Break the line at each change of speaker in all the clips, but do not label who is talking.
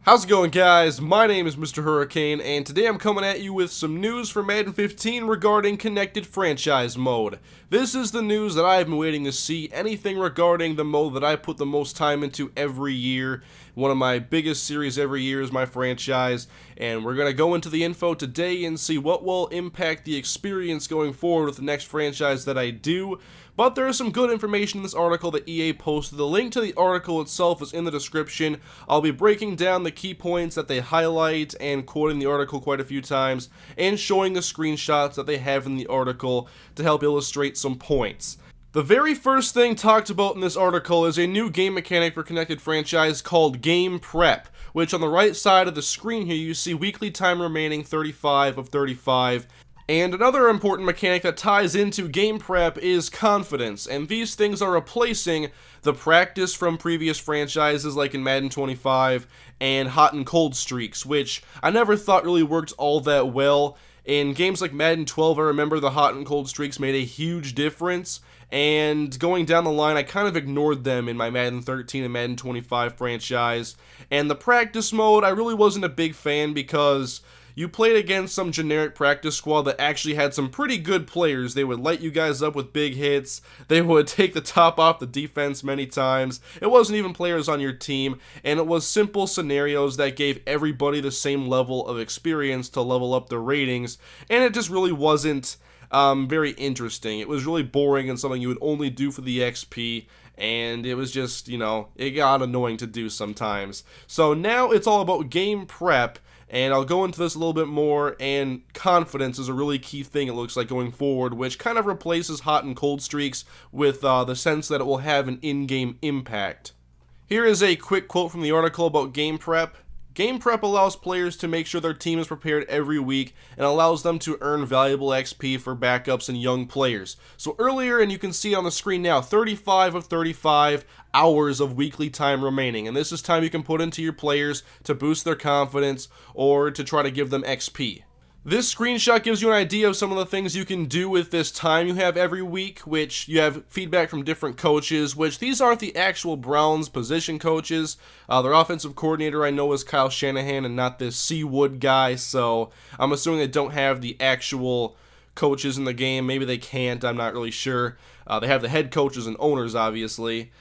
How's it going, guys? My name is MrHurriicane, and today I'm coming at you with some news for Madden 15 regarding Connected Franchise Mode. This is the news that I've been waiting to see, anything regarding the mode that I put the most time into every year. One of my biggest series every year is my franchise, and we're going to go into the info today and see what will impact the experience going forward with the next franchise that I do. But there is some good information in this article that EA posted. The link to the article itself is in the description. I'll be breaking down the key points that they highlight and quoting the article quite a few times and showing the screenshots that they have in the article to help illustrate some points. The very first thing talked about in this article is a new game mechanic for Connected Franchise called Game Prep, which on the right side of the screen here you see weekly time remaining 35 of 35. And another important mechanic that ties into game prep is confidence, and these things are replacing the practice from previous franchises like in Madden 25 and hot and cold streaks, which I never thought really worked all that well. In games like Madden 12, I remember the hot and cold streaks made a huge difference, and going down the line, I kind of ignored them in my Madden 13 and Madden 25 franchise. And the practice mode, I really wasn't a big fan because you played against some generic practice squad that actually had some pretty good players. They would light you guys up with big hits. They would take the top off the defense many times. It wasn't even players on your team, and it was simple scenarios that gave everybody the same level of experience to level up their ratings, and it just really wasn't very interesting. It was really boring and something you would only do for the XP, and it was just, it got annoying to do sometimes. So now it's all about game prep, and I'll go into this a little bit more, and confidence is a really key thing, it looks like, going forward, which kind of replaces hot and cold streaks with the sense that it will have an in-game impact. Here is a quick quote from the article about game prep. Game prep allows players to make sure their team is prepared every week and allows them to earn valuable XP for backups and young players. So earlier, and you can see on the screen now, 35 of 35 hours of weekly time remaining. And this is time you can put into your players to boost their confidence or to try to give them XP. This screenshot gives you an idea of some of the things you can do with this time you have every week, which you have feedback from different coaches, which these aren't the actual Browns position coaches. Their offensive coordinator I know is Kyle Shanahan and not this Seawood guy, so I'm assuming they don't have the actual coaches in the game. Maybe they can't, I'm not really sure. They have the head coaches and owners, obviously.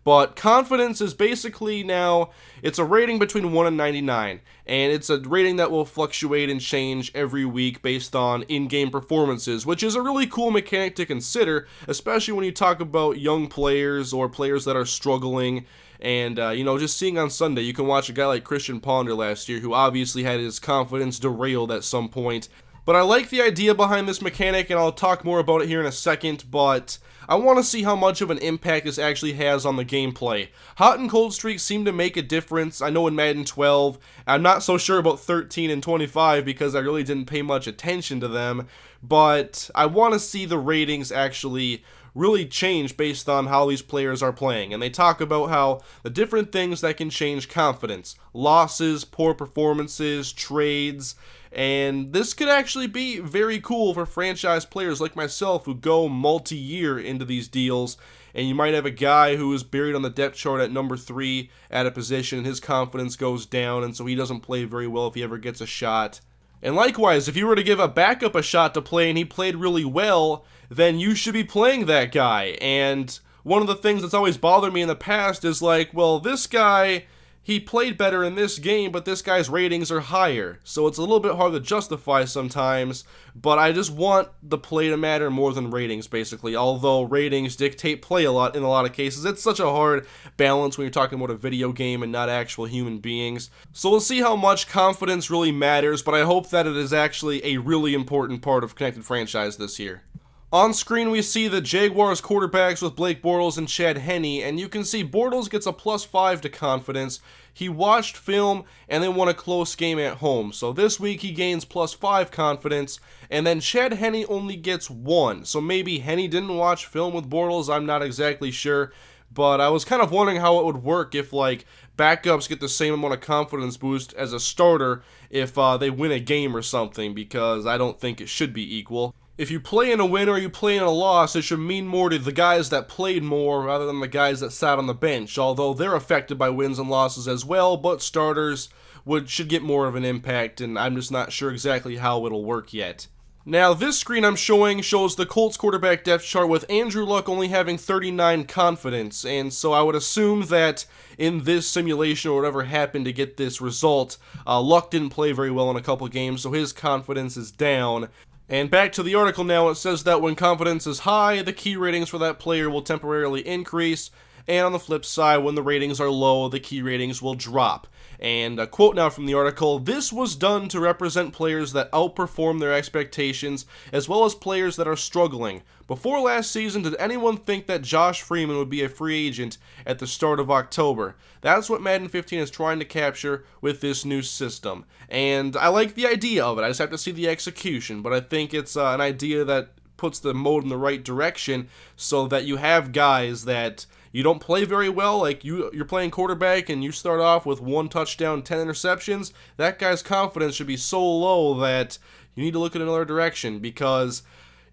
But confidence is basically now, it's a rating between 1 and 99, and it's a rating that will fluctuate and change every week based on in-game performances, which is a really cool mechanic to consider, especially when you talk about young players or players that are struggling. And, just seeing on Sunday, you can watch a guy like Christian Ponder last year, who obviously had his confidence derailed at some point. But I like the idea behind this mechanic, and I'll talk more about it here in a second, but I want to see how much of an impact this actually has on the gameplay. Hot and cold streaks seem to make a difference. I know in Madden 12, I'm not so sure about 13 and 25 because I really didn't pay much attention to them, but I want to see the ratings actually really change based on how these players are playing. And they talk about how the different things that can change confidence: losses, poor performances, trades. And this could actually be very cool for franchise players like myself who go multi-year into these deals. And you might have a guy who is buried on the depth chart at number 3 at a position, and his confidence goes down, and so he doesn't play very well if he ever gets a shot. And likewise, if you were to give a backup a shot to play and he played really well, then you should be playing that guy. And one of the things that's always bothered me in the past is like, well, this guy, he played better in this game, but this guy's ratings are higher. So it's a little bit hard to justify sometimes, but I just want the play to matter more than ratings, basically. Although ratings dictate play a lot in a lot of cases. It's such a hard balance when you're talking about a video game and not actual human beings. So we'll see how much confidence really matters, but I hope that it is actually a really important part of Connected Franchise this year. On screen we see the Jaguars quarterbacks with Blake Bortles and Chad Henne, and you can see Bortles gets a +5 to confidence. He watched film and then won a close game at home. So this week he gains +5 confidence, and then Chad Henne only gets 1. So maybe Henne didn't watch film with Bortles, I'm not exactly sure. But I was kind of wondering how it would work if, like, backups get the same amount of confidence boost as a starter if they win a game or something, because I don't think it should be equal. if you play in a win or you play in a loss, it should mean more to the guys that played more rather than the guys that sat on the bench, although they're affected by wins and losses as well, but starters should get more of an impact, and I'm just not sure exactly how it'll work yet. Now, this screen I'm showing shows the Colts quarterback depth chart with Andrew Luck only having 39 confidence, and so I would assume that in this simulation or whatever happened to get this result, Luck didn't play very well in a couple games, so his confidence is down. And back to the article now, it says that when confidence is high, the key ratings for that player will temporarily increase, and on the flip side, when the ratings are low, the key ratings will drop. And a quote now from the article, "This was done to represent players that outperform their expectations, as well as players that are struggling. Before last season, did anyone think that Josh Freeman would be a free agent at the start of October?" That's what Madden 15 is trying to capture with this new system. And I like the idea of it, I just have to see the execution, but I think it's an idea that puts the mode in the right direction so that you have guys that you don't play very well, like you're playing quarterback and you start off with 1 touchdown, 10 interceptions, that guy's confidence should be so low that you need to look in another direction, because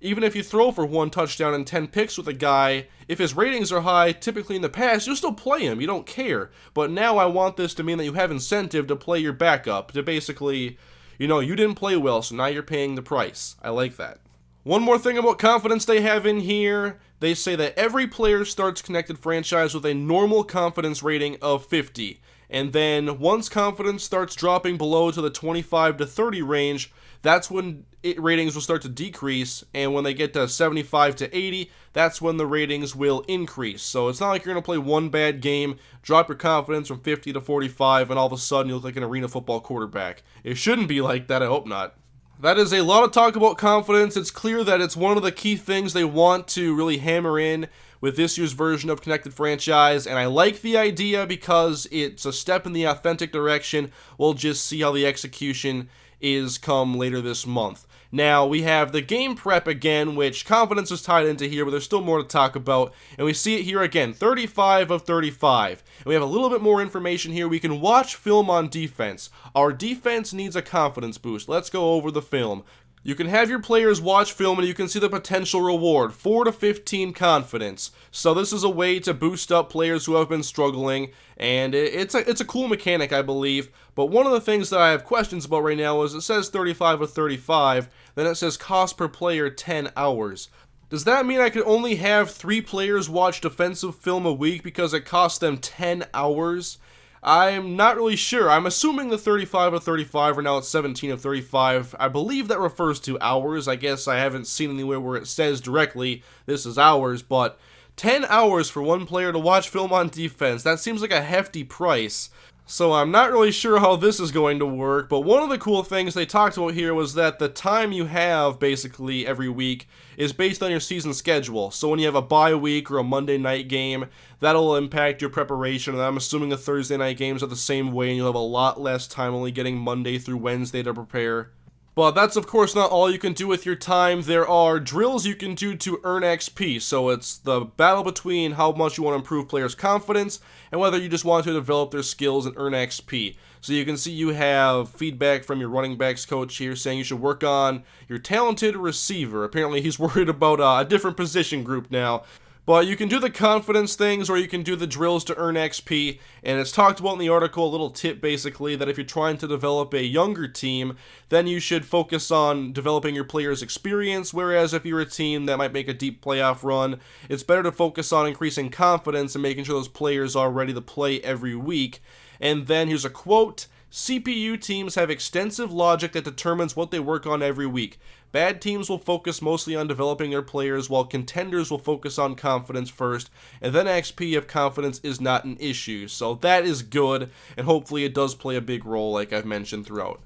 even if you throw for 1 touchdown and 10 picks with a guy, if his ratings are high, typically in the past, you'll still play him, you don't care. But now I want this to mean that you have incentive to play your backup, to basically, you didn't play well, so now you're paying the price. I like that. One more thing about confidence they have in here, they say that every player starts Connected Franchise with a normal confidence rating of 50. And then once confidence starts dropping below to the 25 to 30 range, that's when ratings will start to decrease, and when they get to 75 to 80, that's when the ratings will increase. So it's not like you're going to play one bad game, drop your confidence from 50 to 45, and all of a sudden you look like an arena football quarterback. It shouldn't be like that, I hope not. That is a lot of talk about confidence. It's clear that it's one of the key things they want to really hammer in with this year's version of Connected Franchise, and I like the idea because it's a step in the authentic direction. We'll just see how the execution is come later this month. Now, we have the game prep again, which confidence is tied into here, but there's still more to talk about. And we see it here again, 35 of 35. And we have a little bit more information here. We can watch film on defense. Our defense needs a confidence boost. Let's go over the film. You can have your players watch film and you can see the potential reward, 4 to 15 confidence. So this is a way to boost up players who have been struggling, and it's a cool mechanic, I believe. But one of the things that I have questions about right now is it says 35 of 35, then it says cost per player 10 hours. Does that mean I could only have 3 players watch defensive film a week because it costs them 10 hours? I'm not really sure. I'm assuming the 35 of 35 are now at 17 of 35. I believe that refers to hours. I guess I haven't seen anywhere where it says directly this is hours, but 10 hours for one player to watch film on defense, that seems like a hefty price. So I'm not really sure how this is going to work, but one of the cool things they talked about here was that the time you have basically every week is based on your season schedule. So when you have a bye week or a Monday night game, that'll impact your preparation, and I'm assuming the Thursday night games are the same way, and you'll have a lot less time only getting Monday through Wednesday to prepare. But that's of course not all you can do with your time. There are drills you can do to earn XP, so it's the battle between how much you want to improve players' confidence and whether you just want to develop their skills and earn XP. So you can see you have feedback from your running backs coach here saying you should work on your talented receiver. Apparently he's worried about a different position group now. But you can do the confidence things or you can do the drills to earn XP, and it's talked about in the article, a little tip basically, that if you're trying to develop a younger team, then you should focus on developing your players' experience, whereas if you're a team that might make a deep playoff run, it's better to focus on increasing confidence and making sure those players are ready to play every week. And then here's a quote: CPU teams have extensive logic that determines what they work on every week. Bad teams will focus mostly on developing their players, while contenders will focus on confidence first, and then XP if confidence is not an issue. So that is good, and hopefully it does play a big role like I've mentioned throughout.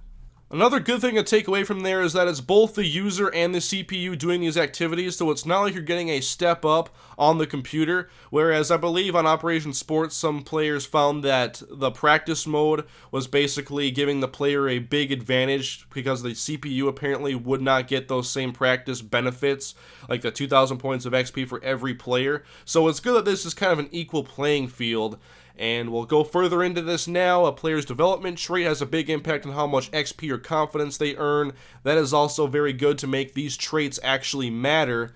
Another good thing to take away from there is that it's both the user and the CPU doing these activities, so it's not like you're getting a step up on the computer, whereas I believe on Operation Sports some players found that the practice mode was basically giving the player a big advantage because the CPU apparently would not get those same practice benefits, like the 2,000 points of XP for every player. So it's good that this is kind of an equal playing field. And we'll go further into this now. A player's development trait has a big impact on how much XP or confidence they earn. That is also very good to make these traits actually matter.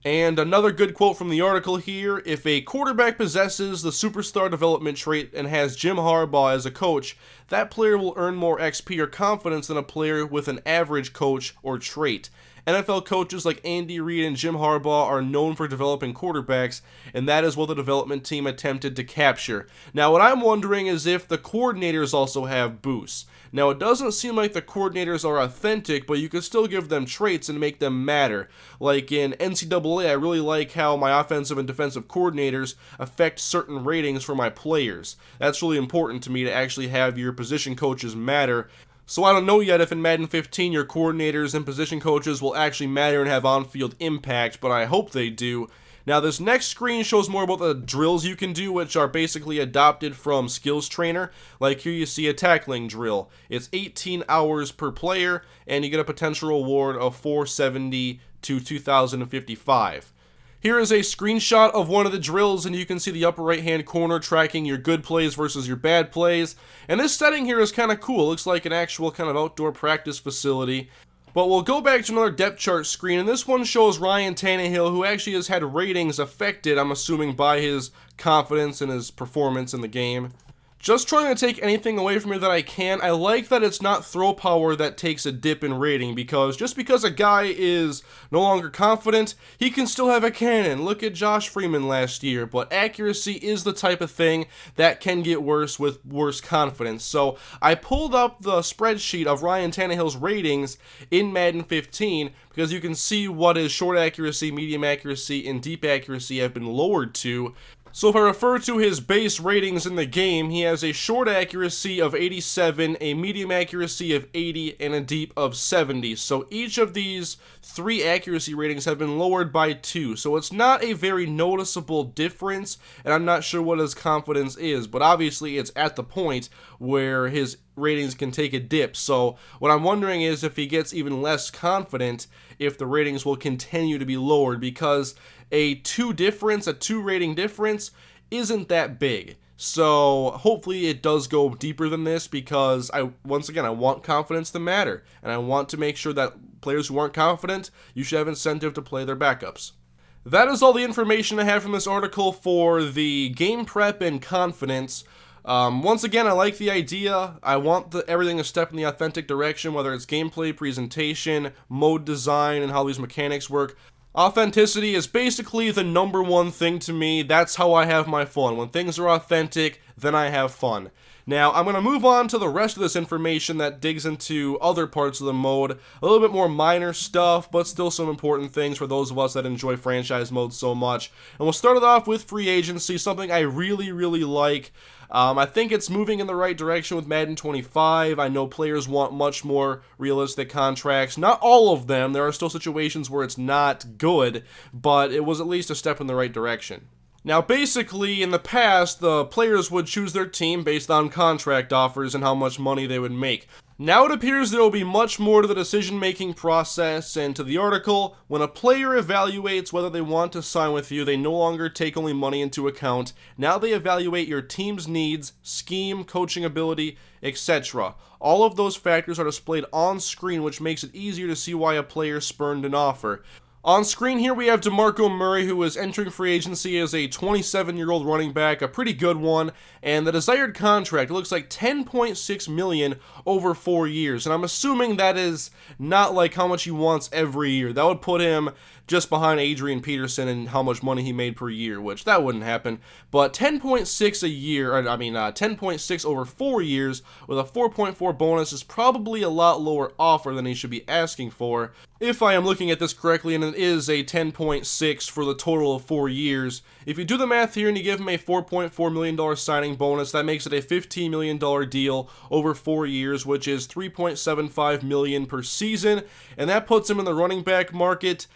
And another good quote from the article here: if a quarterback possesses the superstar development trait and has Jim Harbaugh as a coach, that player will earn more XP or confidence than a player with an average coach or trait. NFL coaches like Andy Reid and Jim Harbaugh are known for developing quarterbacks, and that is what the development team attempted to capture. Now, what I'm wondering is if the coordinators also have boosts. Now, it doesn't seem like the coordinators are authentic, but you can still give them traits and make them matter. Like in NCAA, I really like how my offensive and defensive coordinators affect certain ratings for my players. That's really important to me, to actually have your position coaches matter. So I don't know yet if in Madden 15 your coordinators and position coaches will actually matter and have on-field impact, but I hope they do. Now, this next screen shows more about the drills you can do, which are basically adopted from Skills Trainer. Like here you see a tackling drill. It's 18 hours per player, and you get a potential reward of 470 to 2,055. Here is a screenshot of one of the drills, and you can see the upper right hand corner tracking your good plays versus your bad plays. And this setting here is kind of cool. It looks like an actual kind of outdoor practice facility. But we'll go back to another depth chart screen, and this one shows Ryan Tannehill, who actually has had ratings affected, I'm assuming, by his confidence and his performance in the game. Just trying to take anything away from here that I can. I like that it's not throw power that takes a dip in rating, because just because a guy is no longer confident, he can still have a cannon. Look at Josh Freeman last year. But accuracy is the type of thing that can get worse with worse confidence. So I pulled up the spreadsheet of Ryan Tannehill's ratings in Madden 15, because you can see what his short accuracy, medium accuracy, and deep accuracy have been lowered to. So if I refer to his base ratings in the game, he has a short accuracy of 87, a medium accuracy of 80, and a deep of 70. So each of these three accuracy ratings have been lowered by 2. So it's not a very noticeable difference, and I'm not sure what his confidence is, but obviously it's at the point where his ratings can take a dip. So what I'm wondering is if he gets even less confident, if the ratings will continue to be lowered, because a 2 rating difference isn't that big. So hopefully it does go deeper than this, because once again I want confidence to matter, and I want to make sure that players who aren't confident, you should have incentive to play their backups. That is all the information I have from this article for the game prep and confidence. Once again, I like the idea. I want everything to step in the authentic direction, whether it's gameplay, presentation, mode design, and how these mechanics work. Authenticity is basically the number one thing to me. That's how I have my fun. When things are authentic, then I have fun. Now, I'm going to move on to the rest of this information that digs into other parts of the mode. A little bit more minor stuff, but still some important things for those of us that enjoy franchise mode so much. And we'll start it off with free agency, something I really, really like. I think it's moving in the right direction with Madden 25. I know players want much more realistic contracts. Not all of them. There are still situations where it's not good, but it was at least a step in the right direction. Now, basically, in the past, the players would choose their team based on contract offers and how much money they would make. Now it appears there will be much more to the decision-making process, and to the article, when a player evaluates whether they want to sign with you, they no longer take only money into account. Now they evaluate your team's needs, scheme, coaching ability, etc. All of those factors are displayed on screen, which makes it easier to see why a player spurned an offer. On screen here we have DeMarco Murray, who is entering free agency as a 27-year-old running back, a pretty good one, and the desired contract, it looks like $10.6 million over 4 years, and I'm assuming that is not like how much he wants every year. That would put him just behind Adrian Peterson and how much money he made per year, which that wouldn't happen. But 10.6 a year, 10.6 over 4 years with a 4.4 bonus is probably a lot lower offer than he should be asking for. If I am looking at this correctly, and it is a 10.6 for the total of 4 years. If you do the math here and you give him a $4.4 million signing bonus, that makes it a $15 million deal over 4 years, which is $3.75 million per season, and that puts him in the running back market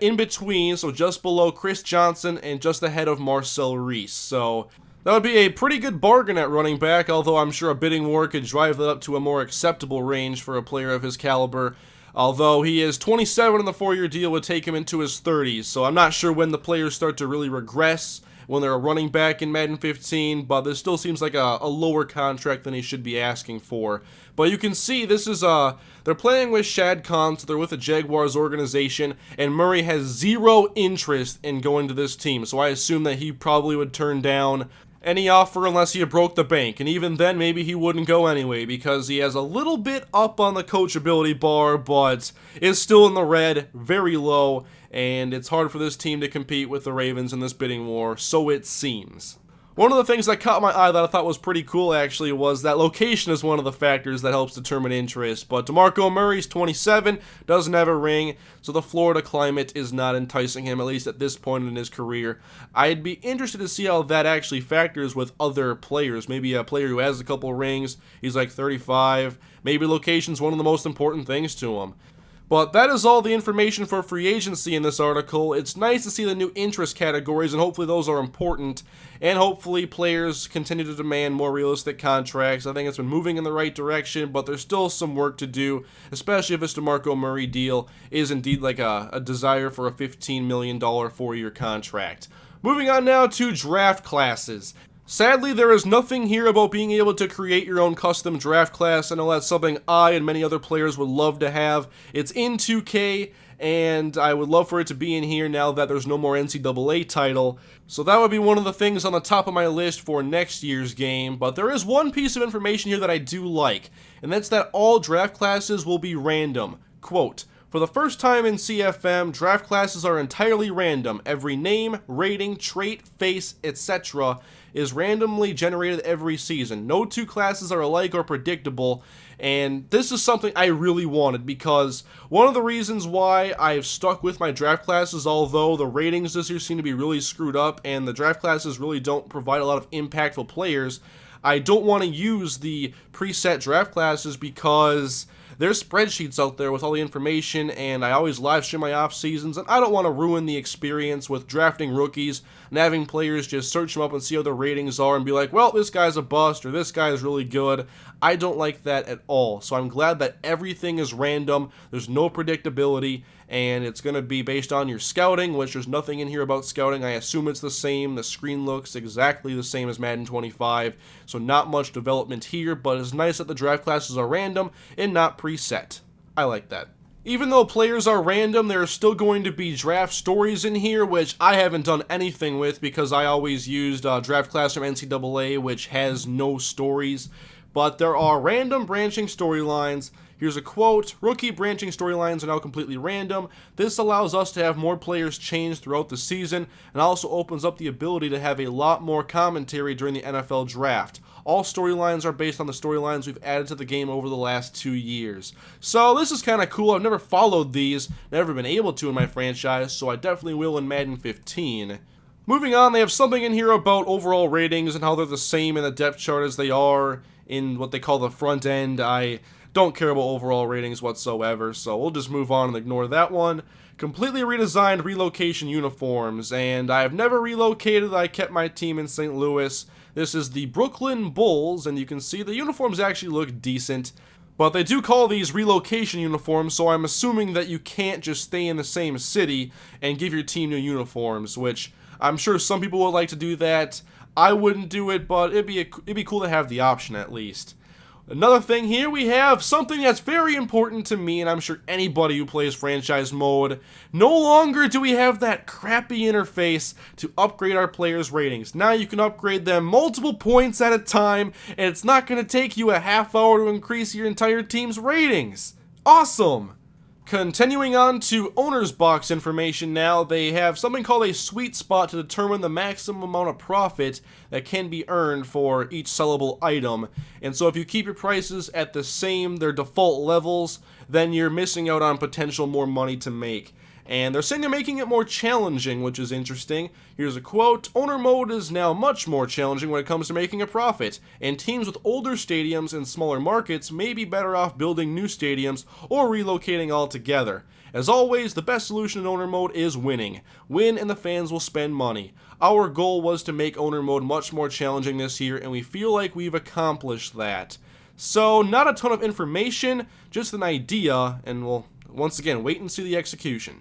in between, so just below Chris Johnson and just ahead of Marcel Reese. So that would be a pretty good bargain at running back, although I'm sure a bidding war could drive that up to a more acceptable range for a player of his caliber. Although he is 27 and the 4-year deal would take him into his 30s, so I'm not sure when the players start to really regress when they're a running back in Madden 15, but this still seems like a lower contract than he should be asking for. But you can see this is, they're playing with Shad Khan, so they're with the Jaguars organization, and Murray has zero interest in going to this team, so I assume that he probably would turn down any offer unless he broke the bank, and even then maybe he wouldn't go anyway because he has a little bit up on the coachability bar, but is still in the red, very low, and it's hard for this team to compete with the Ravens in this bidding war, so it seems. One of the things that caught my eye that I thought was pretty cool actually was that location is one of the factors that helps determine interest, but DeMarco Murray's 27, doesn't have a ring, so the Florida climate is not enticing him, at least at this point in his career. I'd be interested to see how that actually factors with other players, maybe a player who has a couple rings, he's like 35, maybe location's one of the most important things to him. But that is all the information for free agency in this article. It's nice to see the new interest categories, and hopefully those are important, and hopefully players continue to demand more realistic contracts. I think it's been moving in the right direction, but there's still some work to do, especially if this DeMarco Murray deal is indeed like a desire for a $15 million 4-year contract. Moving on now to draft classes. Sadly, there is nothing here about being able to create your own custom draft class. I know that's something I and many other players would love to have. It's in 2K, and I would love for it to be in here now that there's no more NCAA title. So that would be one of the things on the top of my list for next year's game. But there is one piece of information here that I do like, and that's that all draft classes will be random. Quote, "For the first time in CFM, draft classes are entirely random. Every name, rating, trait, face, etc. is randomly generated every season. No two classes are alike or predictable," and this is something I really wanted because one of the reasons why I've stuck with my draft classes, although the ratings this year seem to be really screwed up and the draft classes really don't provide a lot of impactful players, I don't want to use the preset draft classes because there's spreadsheets out there with all the information, and I always live stream my off seasons, and I don't want to ruin the experience with drafting rookies and having players just search them up and see how their ratings are and be like, well, this guy's a bust or this guy is really good. I don't like that at all. So I'm glad that everything is random. There's no predictability, and it's going to be based on your scouting, which there's nothing in here about scouting. I assume it's the same. The screen looks exactly the same as Madden 25, so not much development here, but it's nice that the draft classes are random and not preset. I like that. Even though players are random, there are still going to be draft stories in here, which I haven't done anything with because I always used draft class from NCAA, which has no stories. But there are random branching storylines. Here's a quote, "Rookie branching storylines are now completely random. This allows us to have more players change throughout the season and also opens up the ability to have a lot more commentary during the NFL draft. All storylines are based on the storylines we've added to the game over the last 2 years." So this is kind of cool. I've never followed these, never been able to in my franchise, so I definitely will in Madden 15. Moving on, they have something in here about overall ratings and how they're the same in the depth chart as they are in what they call the front end. I don't care about overall ratings whatsoever, so we'll just move on and ignore that one. Completely redesigned relocation uniforms, and I have never relocated. I kept my team in St. Louis. This is the Brooklyn Bulls, and you can see the uniforms actually look decent, but they do call these relocation uniforms, so I'm assuming that you can't just stay in the same city and give your team new uniforms, which I'm sure some people would like to do that. I wouldn't do it, but it'd be cool to have the option at least. Another thing here, we have something that's very important to me, and I'm sure anybody who plays franchise mode. No longer do we have that crappy interface to upgrade our players' ratings. Now you can upgrade them multiple points at a time, and it's not going to take you a half hour to increase your entire team's ratings. Awesome! Continuing on to owner's box information now, they have something called a sweet spot to determine the maximum amount of profit that can be earned for each sellable item. And so if you keep your prices at their default levels, then you're missing out on potential more money to make. And they're saying they're making it more challenging, which is interesting. Here's a quote, "Owner mode is now much more challenging when it comes to making a profit, and teams with older stadiums and smaller markets may be better off building new stadiums or relocating altogether. As always, the best solution in owner mode is winning. Win and the fans will spend money. Our goal was to make owner mode much more challenging this year, and we feel like we've accomplished that." So, not a ton of information, just an idea, and we'll once again wait and see the execution.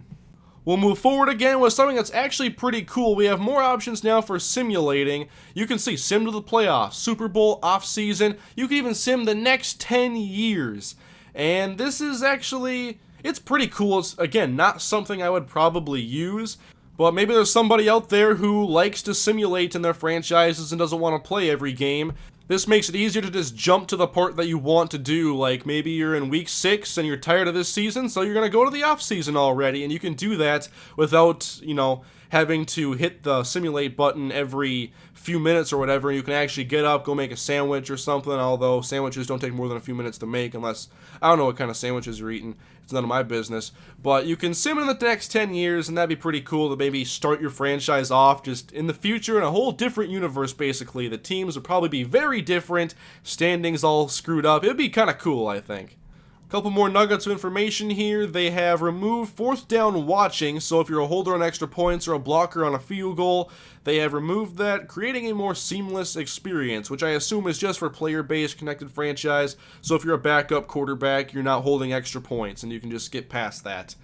We'll move forward again with something that's actually pretty cool. We have more options now for simulating. You can see sim to the playoffs, Super Bowl, off-season. You can even sim the next 10 years. And this is actually, it's pretty cool. It's, again, not something I would probably use. But maybe there's somebody out there who likes to simulate in their franchises and doesn't want to play every game. This makes it easier to just jump to the part that you want to do, like maybe you're in week 6 and you're tired of this season, so you're going to go to the off season already, and you can do that without, having to hit the simulate button every few minutes or whatever. You can actually get up, go make a sandwich or something, although sandwiches don't take more than a few minutes to make unless, I don't know what kind of sandwiches you're eating. It's none of my business. But you can sim in the next 10 years, and that'd be pretty cool to maybe start your franchise off just in the future in a whole different universe, basically. The teams would probably be very different, standings all screwed up. It'd be kind of cool, I think. Couple more nuggets of information here. They have removed fourth down watching, so if you're a holder on extra points or a blocker on a field goal, they have removed that, creating a more seamless experience, which I assume is just for player-based connected franchise. So if you're a backup quarterback, you're not holding extra points, and you can just get past that.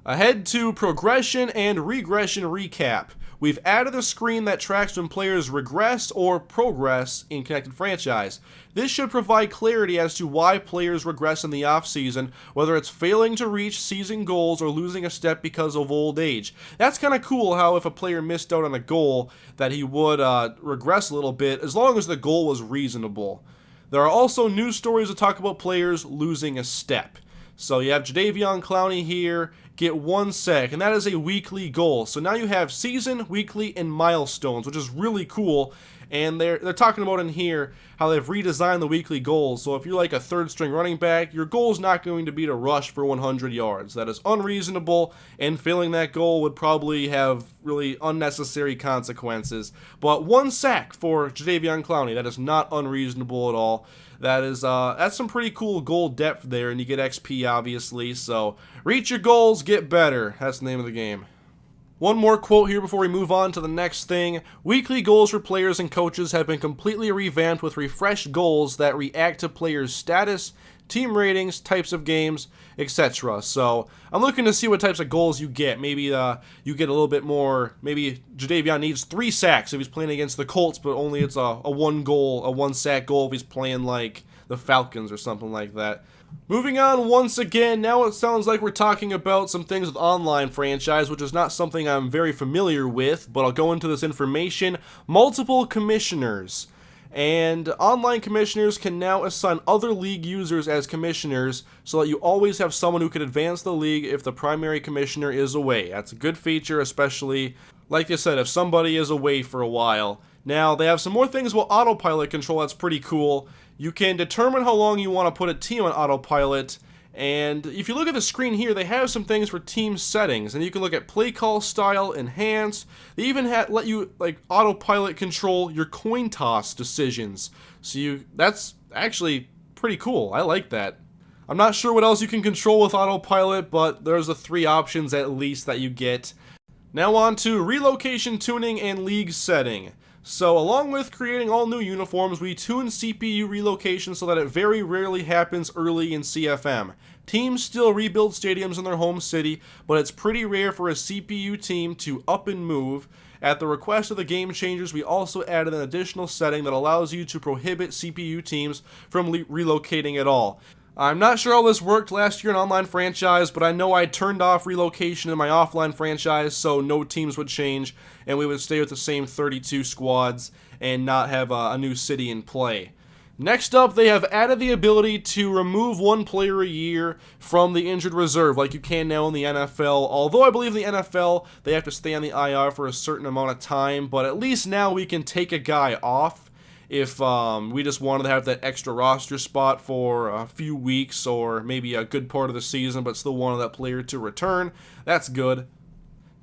Ahead to progression and regression recap. We've added a screen that tracks when players regress or progress in Connected Franchise. This should provide clarity as to why players regress in the offseason, whether it's failing to reach season goals or losing a step because of old age. That's kind of cool how if a player missed out on a goal that he would regress a little bit as long as the goal was reasonable. There are also news stories that talk about players losing a step. So you have Jadeveon Clowney here, get 1 sack, and that is a weekly goal. So now you have season, weekly, and milestones, which is really cool. And they're talking about in here how they've redesigned the weekly goals. So if you're like a third-string running back, your goal is not going to be to rush for 100 yards. That is unreasonable, and failing that goal would probably have really unnecessary consequences. But 1 sack for Jadeveon Clowney, that is not unreasonable at all. That is that's some pretty cool goal depth there, and you get XP obviously. So reach your goals, get better. That's the name of the game. One more quote here before we move on to the next thing. Weekly goals for players and coaches have been completely revamped with refreshed goals that react to players' status, team ratings, types of games, etc. So I'm looking to see what types of goals you get. Maybe you get a little bit more. Maybe Jadeveon needs 3 sacks if he's playing against the Colts, but only it's a 1 sack goal if he's playing like the Falcons or something like that. Moving on once again, now it sounds like we're talking about some things with online franchise, which is not something I'm very familiar with, but I'll go into this information. Multiple commissioners. And online commissioners can now assign other league users as commissioners so that you always have someone who can advance the league if the primary commissioner is away. That's a good feature, especially, like I said, if somebody is away for a while. Now, they have some more things about autopilot control that's pretty cool. You can determine how long you want to put a team on autopilot, and if you look at the screen here, they have some things for team settings, and you can look at play call style, enhance. They even let you like autopilot control your coin toss decisions. So that's actually pretty cool. I like that. I'm not sure what else you can control with autopilot, but there's the 3 options at least that you get. Now on to relocation tuning and league setting. So along with creating all new uniforms, we tune CPU relocation so that it very rarely happens early in CFM. Teams still rebuild stadiums in their home city, but it's pretty rare for a CPU team to up and move. At the request of the game changers, we also added an additional setting that allows you to prohibit CPU teams from relocating at all. I'm not sure how this worked last year in online franchise, but I know I turned off relocation in my offline franchise so no teams would change and we would stay with the same 32 squads and not have a new city in play. Next up, they have added the ability to remove 1 player a year from the injured reserve like you can now in the NFL. Although I believe in the NFL, they have to stay on the IR for a certain amount of time, but at least now we can take a guy off if we just wanted to have that extra roster spot for a few weeks or maybe a good part of the season, but still wanted that player to return. That's good.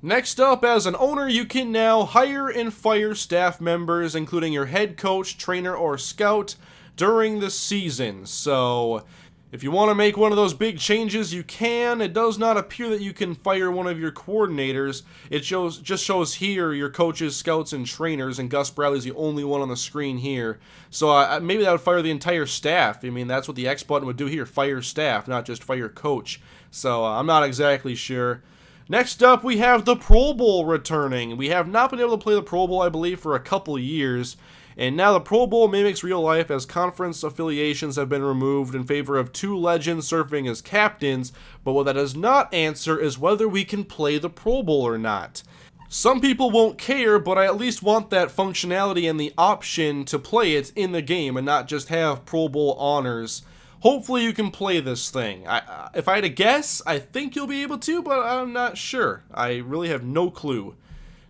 Next up, as an owner, you can now hire and fire staff members, including your head coach, trainer, or scout, during the season. So if you want to make one of those big changes, you can. It does not appear that you can fire one of your coordinators. It just shows here your coaches, scouts, and trainers, and Gus Bradley's the only one on the screen here. So maybe that would fire the entire staff. I mean, that's what the X button would do here, fire staff, not just fire coach. So I'm not exactly sure. Next up, we have the Pro Bowl returning. We have not been able to play the Pro Bowl, I believe, for a couple years. And now the Pro Bowl mimics real life as conference affiliations have been removed in favor of 2 legends serving as captains, but what that does not answer is whether we can play the Pro Bowl or not. Some people won't care, but I at least want that functionality and the option to play it in the game and not just have Pro Bowl honors. Hopefully you can play this thing. If I had to guess, I think you'll be able to, but I'm not sure. I really have no clue.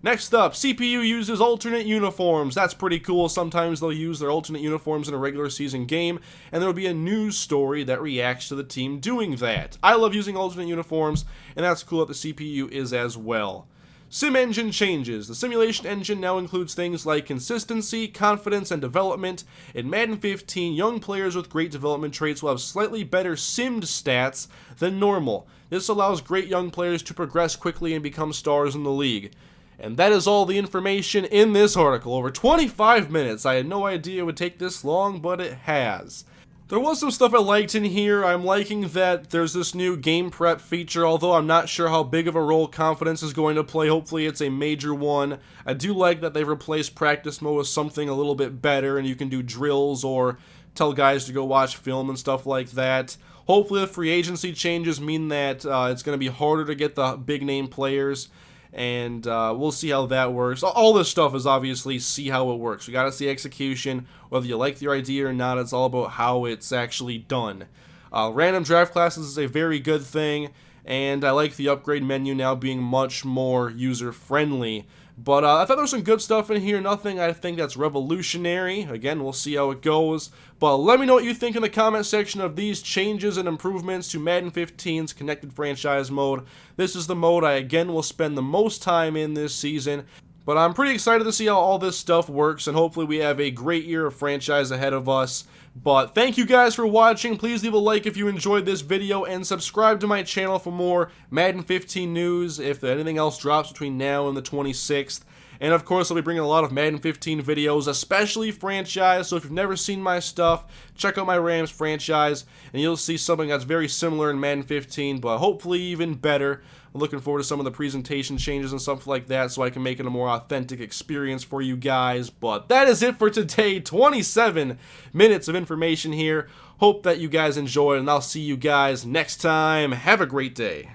Next up, CPU uses alternate uniforms. That's pretty cool. Sometimes they'll use their alternate uniforms in a regular season game, and there'll be a news story that reacts to the team doing that. I love using alternate uniforms, and that's cool that the CPU is as well. Sim engine changes. The simulation engine now includes things like consistency, confidence, and development. In Madden 15, young players with great development traits will have slightly better simmed stats than normal. This allows great young players to progress quickly and become stars in the league. And that is all the information in this article. Over 25 minutes. I had no idea it would take this long, but it has. There was some stuff I liked in here. I'm liking that there's this new game prep feature, although I'm not sure how big of a role confidence is going to play. Hopefully it's a major one. I do like that they've replaced practice mode with something a little bit better, and you can do drills or tell guys to go watch film and stuff like that. Hopefully the free agency changes mean that it's going to be harder to get the big name players. And we'll see how that works. All this stuff is obviously see how it works. We gotta see execution. Whether you like the idea or not, it's all about how it's actually done. Random draft classes is a very good thing, and I like the upgrade menu now being much more user-friendly. But I thought there was some good stuff in here. Nothing I think that's revolutionary. Again, we'll see how it goes. But let me know what you think in the comment section of these changes and improvements to Madden 15's Connected Franchise mode. This is the mode I, again, will spend the most time in this season. But I'm pretty excited to see how all this stuff works, and hopefully we have a great year of franchise ahead of us. But thank you guys for watching. Please leave a like if you enjoyed this video, and subscribe to my channel for more Madden 15 news if anything else drops between now and the 26th. And of course, I'll be bringing a lot of Madden 15 videos, especially franchise, so if you've never seen my stuff, check out my Rams franchise, and you'll see something that's very similar in Madden 15, but hopefully even better. I'm looking forward to some of the presentation changes and stuff like that, so I can make it a more authentic experience for you guys. But that is it for today. 27 minutes of information here. Hope that you guys enjoyed, and I'll see you guys next time. Have a great day.